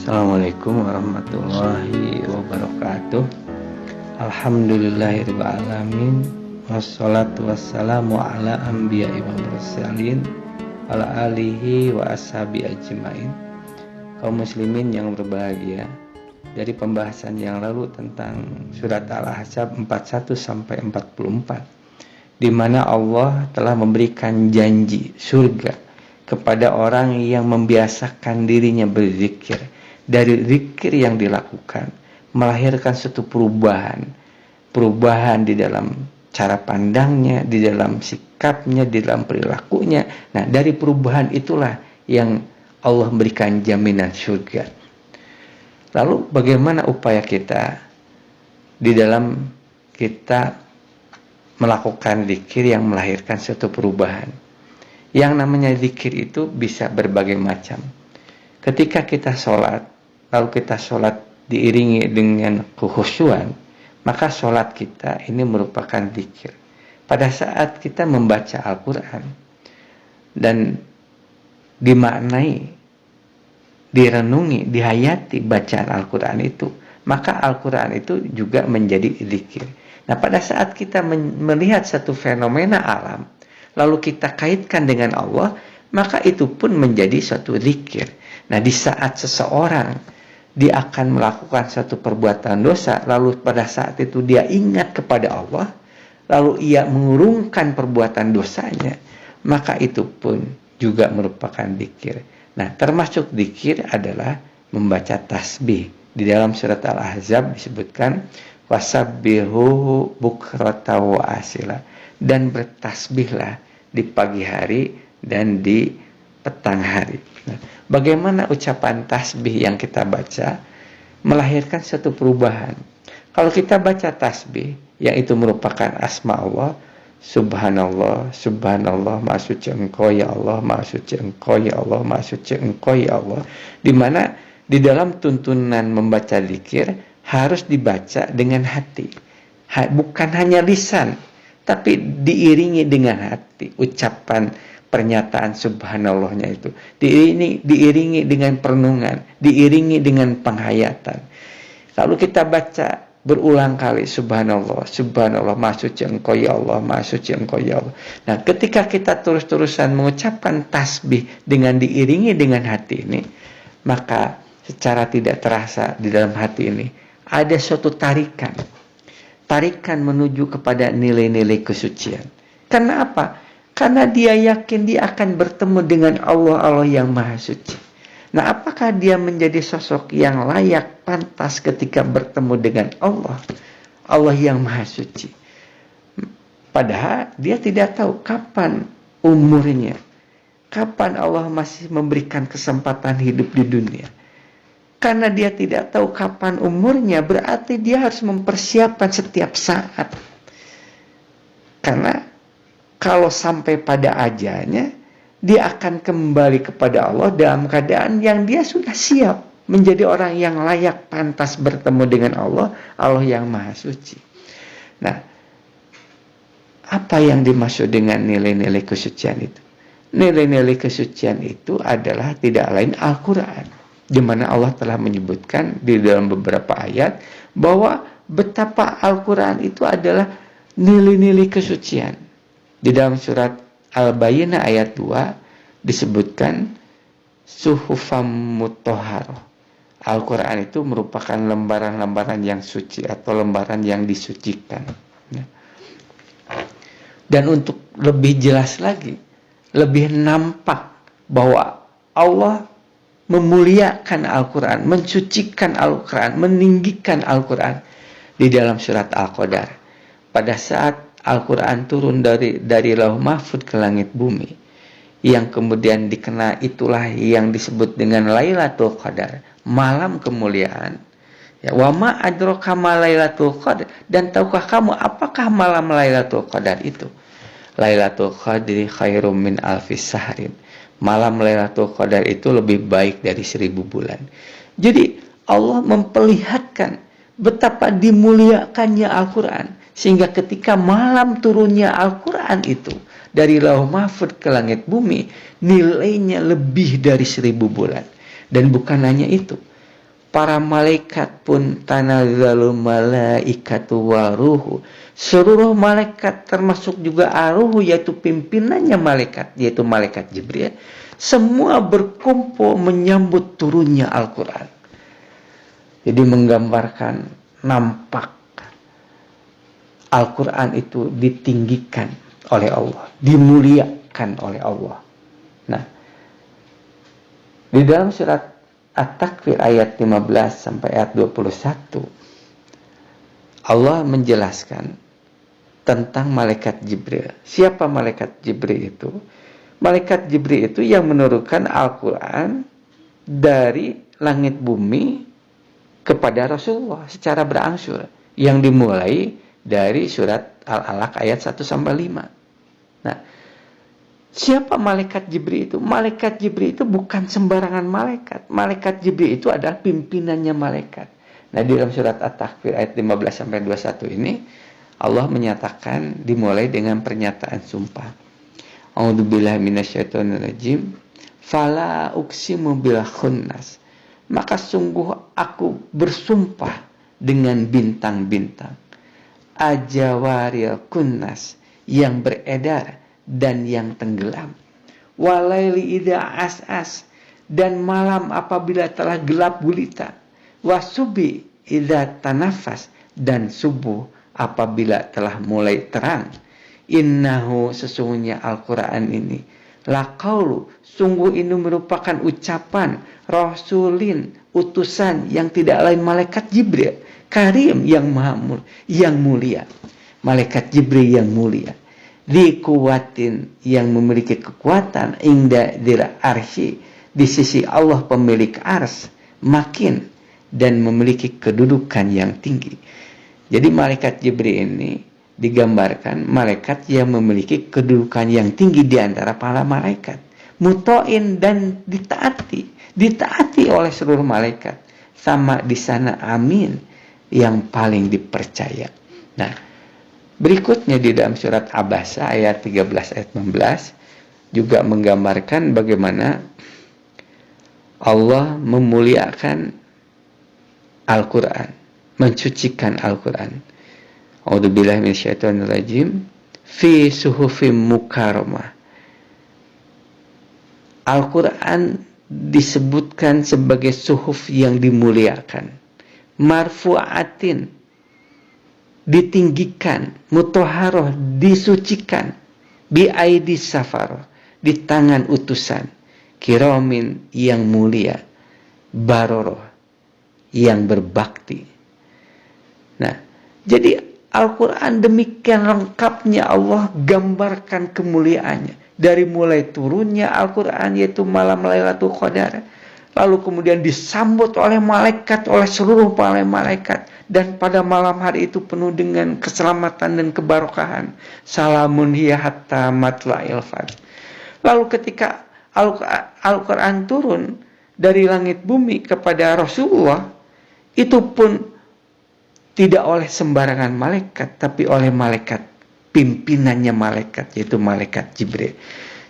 Assalamualaikum warahmatullahi wabarakatuh. Alhamdulillahirabbil alamin. Wassalatu wassalamu ala anbiya'i wal mursalin ala alihi wa ashabi ajmain. Kaum muslimin yang berbahagia, dari pembahasan yang lalu tentang surat Al-Ahzab 41 sampai 44, di mana Allah telah memberikan janji surga kepada orang yang membiasakan dirinya berzikir. Dari zikir yang dilakukan melahirkan suatu perubahan di dalam cara pandangnya, di dalam sikapnya, di dalam perilakunya. Nah, dari perubahan itulah yang Allah berikan jaminan surga. Lalu bagaimana upaya kita di dalam kita melakukan zikir yang melahirkan suatu perubahan? Yang namanya zikir itu bisa berbagai macam. Ketika kita sholat, lalu kita sholat diiringi dengan kekhusyuan, maka sholat kita ini merupakan zikir. Pada saat kita membaca Al-Quran dan dimaknai, direnungi, dihayati bacaan Al-Quran itu, maka Al-Quran itu juga menjadi zikir. Nah, pada saat kita melihat satu fenomena alam, lalu kita kaitkan dengan Allah, maka itu pun menjadi suatu zikir. Nah, di saat seseorang dia akan melakukan satu perbuatan dosa, lalu pada saat itu dia ingat kepada Allah, lalu ia mengurungkan perbuatan dosanya, maka itu pun juga merupakan zikir. Nah, termasuk zikir adalah membaca tasbih. Di dalam surat Al-Ahzab disebutkan wasabbihuhu bukrata wa asila, dan bertasbihlah di pagi hari dan di petang hari. Nah, bagaimana ucapan tasbih yang kita baca melahirkan satu perubahan? Kalau kita baca tasbih, yang itu merupakan asma Allah, subhanallah, subhanallah, maha suci engkau ya Allah, maha suci engkau ya Allah, maha suci engkau ya Allah, di mana di dalam tuntunan membaca zikir harus dibaca dengan hati, bukan hanya lisan, tapi diiringi dengan hati. Ucapan pernyataan subhanallahnya itu diiringi dengan perenungan, diiringi dengan penghayatan. Lalu kita baca berulang kali subhanallah, subhanallah, maha suci engkau ya Allah, maha suci engkau ya Allah. Nah, ketika kita terus-terusan mengucapkan tasbih dengan diiringi dengan hati ini, maka secara tidak terasa di dalam hati ini ada suatu tarikan menuju kepada nilai-nilai kesucian. Karena apa? Karena dia yakin dia akan bertemu dengan Allah yang maha suci. Nah, apakah dia menjadi sosok yang layak, pantas ketika bertemu dengan Allah yang maha suci? Padahal dia tidak tahu kapan umurnya, kapan Allah masih memberikan kesempatan hidup di dunia. Karena dia tidak tahu kapan umurnya, berarti dia harus mempersiapkan setiap saat. Karena kalau sampai pada ajalnya, dia akan kembali kepada Allah dalam keadaan yang dia sudah siap menjadi orang yang layak, pantas bertemu dengan Allah yang maha suci. Nah, apa yang dimaksud dengan nilai-nilai kesucian itu? Nilai-nilai kesucian itu adalah tidak lain Al-Quran, di mana Allah telah menyebutkan di dalam beberapa ayat bahwa betapa Al-Quran itu adalah nilai-nilai kesucian. Di dalam surat Al-Bayyinah ayat 2 disebutkan suhufam mutahharah. Al-Quran itu merupakan lembaran-lembaran yang suci atau lembaran yang disucikan. Dan untuk lebih jelas lagi, lebih nampak bahwa Allah memuliakan Al-Quran, mensucikan Al-Quran, meninggikan Al-Quran di dalam surat Al-Qadar. Pada saat Al-Quran turun dari Lauh Mahfud ke langit bumi, yang kemudian dikenal itulah yang disebut dengan Lailatul Qadar, malam kemuliaan. Ya, wa ma adraka ma Lailatul Qadar, dan tahukah kamu apakah malam Lailatul Qadar itu? Lailatul Qadri khairum min alfis sahrin. Malam Lailatul Qadar itu lebih baik dari 1000 bulan. Jadi Allah memperlihatkan betapa dimuliakannya Al-Quran, sehingga ketika malam turunnya Al-Quran itu dari Lauh Mahfud ke langit bumi, nilainya lebih dari 1000 bulan. Dan bukan hanya itu, para malaikat pun tanazzalu malaikatu waruhu. Seluruh malaikat termasuk juga aruhu, yaitu pimpinannya malaikat, yaitu malaikat Jibril, semua berkumpul menyambut turunnya Al-Quran. Jadi menggambarkan nampak Al-Quran itu ditinggikan oleh Allah, dimuliakan oleh Allah. Nah, di dalam surat At-Takwir ayat 15 sampai ayat 21, Allah menjelaskan tentang malaikat Jibril. Siapa malaikat Jibril itu? Malaikat Jibril itu yang menurunkan Al-Quran dari langit bumi kepada Rasulullah secara berangsur, yang dimulai dari surat Al-Alaq ayat 1 sampai 5. Nah, siapa malaikat Jibril itu? Malaikat Jibril itu bukan sembarangan malaikat. Malaikat Jibril itu adalah pimpinannya malaikat. Nah, di dalam surat At-Takwir ayat 15 sampai 21 ini Allah menyatakan, dimulai dengan pernyataan sumpah. A'udzubillahi minasyaitonirrajim. Fala uqsimu bil khunnas. Maka sungguh aku bersumpah dengan bintang-bintang. Ajawaril kunnas, yang beredar dan yang tenggelam. Walaili idza as'as, dan malam apabila telah gelap gulita. Wasubi idza tanafas, dan subuh apabila telah mulai terang. Innahu, sesungguhnya Al-Quran ini, laqaulu, sungguh ini merupakan ucapan rasulin, utusan yang tidak lain malaikat Jibril, karim, yang maha yang mulia. Malaikat Jibril yang mulia, di kuwatin, yang memiliki kekuatan, inda dil arsy, di sisi Allah pemilik ars, makin, dan memiliki kedudukan yang tinggi. Jadi malaikat Jibril ini digambarkan malaikat yang memiliki kedudukan yang tinggi di antara para malaikat, mutoin, dan ditaati oleh seluruh malaikat, sama di sana amin, yang paling dipercaya. Nah, berikutnya di dalam surat Abasa ayat 13 ayat 16 juga menggambarkan bagaimana Allah memuliakan Al-Quran, mensucikan Al-Quran. A'udzubillahi minasyaitonirrajim. Fi suhufim mukarramah. Al-Quran disebutkan sebagai suhuf yang dimuliakan. Marfu'atin, ditinggikan. Mutahharah, disucikan. Bi'aidi safar, di tangan utusan. Kiramin, yang mulia. Baroroh, yang berbakti. Nah, jadi Al-Quran demikian lengkapnya Allah gambarkan kemuliaannya. Dari mulai turunnya Al-Quran, yaitu malam Lailatul Qadar, lalu kemudian disambut oleh malaikat, oleh seluruh para malaikat, dan pada malam hari itu penuh dengan keselamatan dan keberkahan. Salamun hiya hatta matla'il fajr. Lalu ketika Al-Quran turun dari langit bumi kepada Rasulullah, itu pun tidak oleh sembarangan malaikat, tapi oleh malaikat, pimpinannya malaikat, yaitu malaikat Jibril.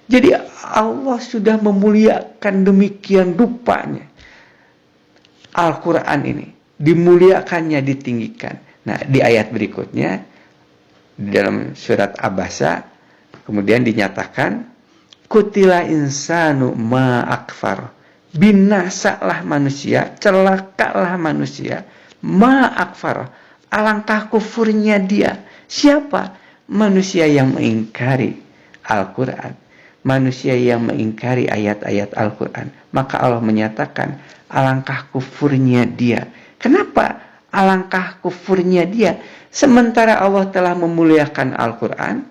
Jadi Allah sudah memuliakan demikian rupanya Al-Quran ini, dimuliakannya, ditinggikan. Nah, di ayat berikutnya di dalam surat Abasa kemudian dinyatakan, kutila insanu ma akfar, binasalah manusia, celakalah manusia, ma akfar, alangkah kufurnya dia. Siapa? Manusia yang mengingkari Al-Quran, manusia yang mengingkari ayat-ayat Al-Quran. Maka Allah menyatakan, alangkah kufurnya dia. Kenapa alangkah kufurnya dia? Sementara Allah telah memuliakan Al-Quran,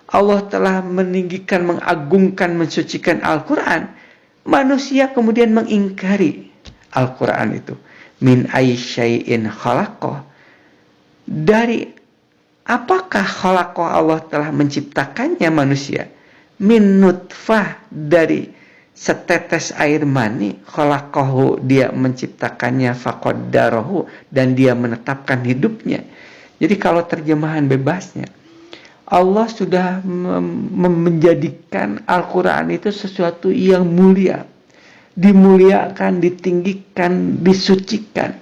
Allah telah meninggikan, mengagungkan, mensucikan Al-Quran, manusia kemudian mengingkari Al-Quran itu. Min aysyai'in khalaqah, dari apakah khalaqah Allah telah menciptakannya manusia? Min nutfah, dari setetes air mani. Khalaqahu, dia menciptakannya. Faqaddarahu, dan dia menetapkan hidupnya. Jadi kalau terjemahan bebasnya, Allah sudah menjadikan Al-Quran itu sesuatu yang mulia, dimuliakan, ditinggikan, disucikan.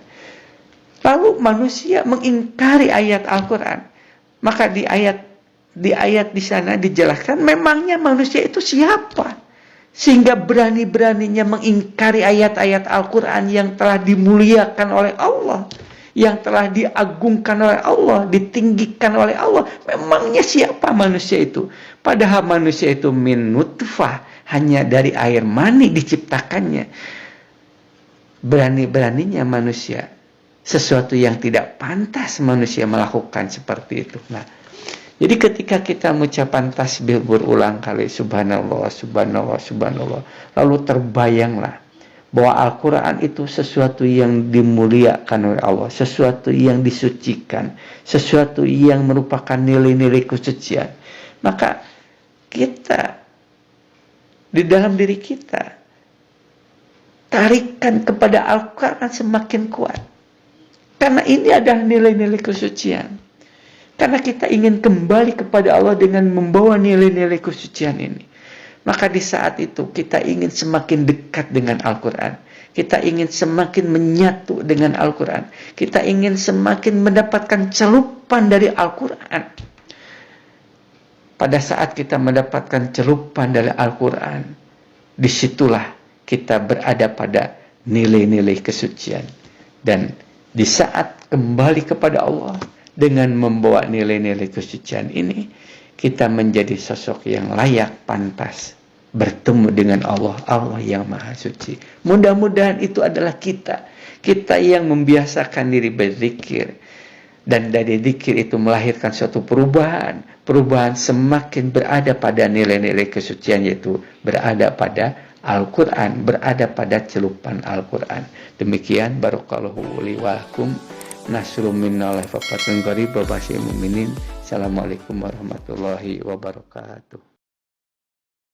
Lalu manusia mengingkari ayat Al-Quran. Maka di ayat di sana dijelaskan, memangnya manusia itu siapa? Sehingga berani-beraninya mengingkari ayat-ayat Al-Quran yang telah dimuliakan oleh Allah, yang telah diagungkan oleh Allah, ditinggikan oleh Allah. Memangnya siapa manusia itu? Padahal manusia itu min nutfah, hanya dari air mani diciptakannya. Berani-beraninya manusia, sesuatu yang tidak pantas manusia melakukan seperti itu. Nah, jadi ketika kita mengucapkan tasbih berulang kali, subhanallah, subhanallah, subhanallah, lalu terbayanglah bahwa Al-Quran itu sesuatu yang dimuliakan oleh Allah, sesuatu yang disucikan, sesuatu yang merupakan nilai-nilai kesucian. Maka kita, di dalam diri kita, tarikan kepada Al-Quran semakin kuat. Karena ini adalah nilai-nilai kesucian. Karena kita ingin kembali kepada Allah dengan membawa nilai-nilai kesucian ini. Maka di saat itu kita ingin semakin dekat dengan Al-Quran. Kita ingin semakin menyatu dengan Al-Quran. Kita ingin semakin mendapatkan celupan dari Al-Quran. Pada saat kita mendapatkan celupan dari Al-Quran, disitulah kita berada pada nilai-nilai kesucian. Dan di saat kembali kepada Allah dengan membawa nilai-nilai kesucian ini, kita menjadi sosok yang layak, pantas bertemu dengan Allah, Allah yang Maha Suci. Mudah-mudahan itu adalah kita yang membiasakan diri berzikir, dan dari zikir itu melahirkan suatu perubahan semakin berada pada nilai-nilai kesucian, yaitu berada pada Al-Quran, berada pada celupan Al-Quran. Demikian, barakallahu li wa lakum, nasrum minnallahi wa fatun qarib wa basyiril mu'minin. Assalamualaikum warahmatullahi wabarakatuh.